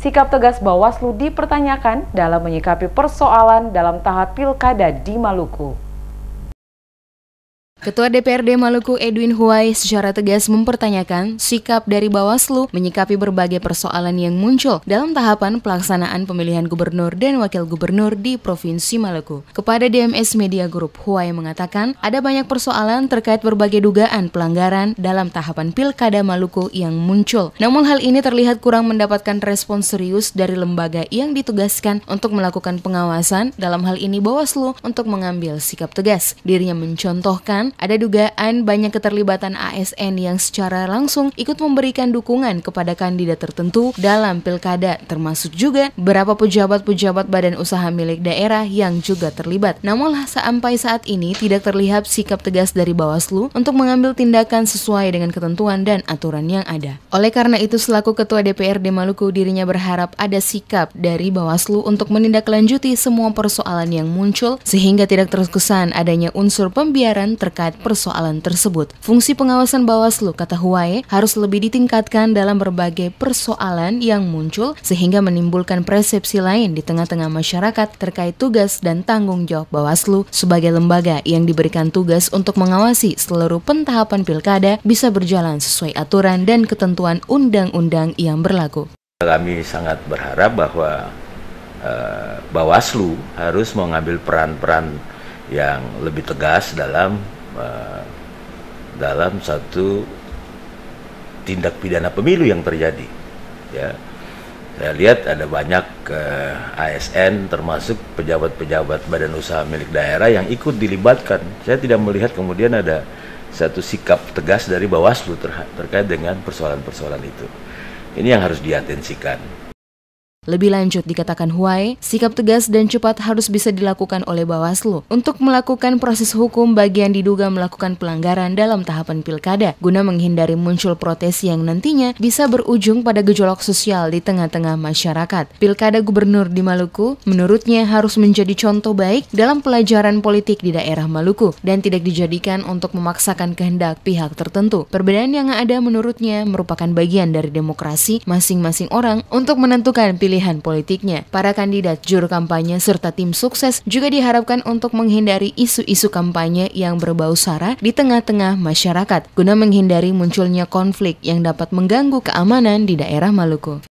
Sikap tegas Bawaslu dipertanyakan dalam menyikapi persoalan dalam tahap pilkada di Maluku. Ketua DPRD Maluku Edwin Huwai secara tegas mempertanyakan sikap dari Bawaslu menyikapi berbagai persoalan yang muncul dalam tahapan pelaksanaan pemilihan gubernur dan wakil gubernur di Provinsi Maluku. Kepada DMS Media Group, Huwai mengatakan ada banyak persoalan terkait berbagai dugaan pelanggaran dalam tahapan pilkada Maluku yang muncul. Namun hal ini terlihat kurang mendapatkan respon serius dari lembaga yang ditugaskan untuk melakukan pengawasan, dalam hal ini Bawaslu, untuk mengambil sikap tegas. Dirinya mencontohkan ada dugaan banyak keterlibatan ASN yang secara langsung ikut memberikan dukungan kepada kandidat tertentu dalam pilkada, termasuk juga beberapa pejabat-pejabat badan usaha milik daerah yang juga terlibat. Namun sampai saat ini tidak terlihat sikap tegas dari Bawaslu untuk mengambil tindakan sesuai dengan ketentuan dan aturan yang ada. Oleh karena itu, selaku Ketua DPRD Maluku, dirinya berharap ada sikap dari Bawaslu untuk menindaklanjuti semua persoalan yang muncul sehingga tidak terkesan adanya unsur pembiaran terkait persoalan tersebut. Fungsi pengawasan Bawaslu, kata Huwai, harus lebih ditingkatkan dalam berbagai persoalan yang muncul sehingga menimbulkan persepsi lain di tengah-tengah masyarakat terkait tugas dan tanggung jawab Bawaslu sebagai lembaga yang diberikan tugas untuk mengawasi seluruh pentahapan pilkada bisa berjalan sesuai aturan dan ketentuan undang-undang yang berlaku. Kami sangat berharap bahwa Bawaslu harus mengambil peran-peran yang lebih tegas dalam satu tindak pidana pemilu yang terjadi. Ya, saya lihat ada banyak ASN termasuk pejabat-pejabat badan usaha milik daerah yang ikut dilibatkan. Saya tidak melihat kemudian ada satu sikap tegas dari Bawaslu terkait dengan persoalan-persoalan itu. Ini yang harus diatensikan. Lebih lanjut, dikatakan Huwai, sikap tegas dan cepat harus bisa dilakukan oleh Bawaslu untuk melakukan proses hukum bagi yang diduga melakukan pelanggaran dalam tahapan pilkada, guna menghindari muncul protes yang nantinya bisa berujung pada gejolak sosial di tengah-tengah masyarakat. Pilkada gubernur di Maluku, menurutnya, harus menjadi contoh baik dalam pelajaran politik di daerah Maluku dan tidak dijadikan untuk memaksakan kehendak pihak tertentu. Perbedaan yang ada menurutnya merupakan bagian dari demokrasi masing-masing orang untuk menentukan pilihan politiknya. Para kandidat, juru kampanye, serta tim sukses juga diharapkan untuk menghindari isu-isu kampanye yang berbau sara di tengah-tengah masyarakat, guna menghindari munculnya konflik yang dapat mengganggu keamanan di daerah Maluku.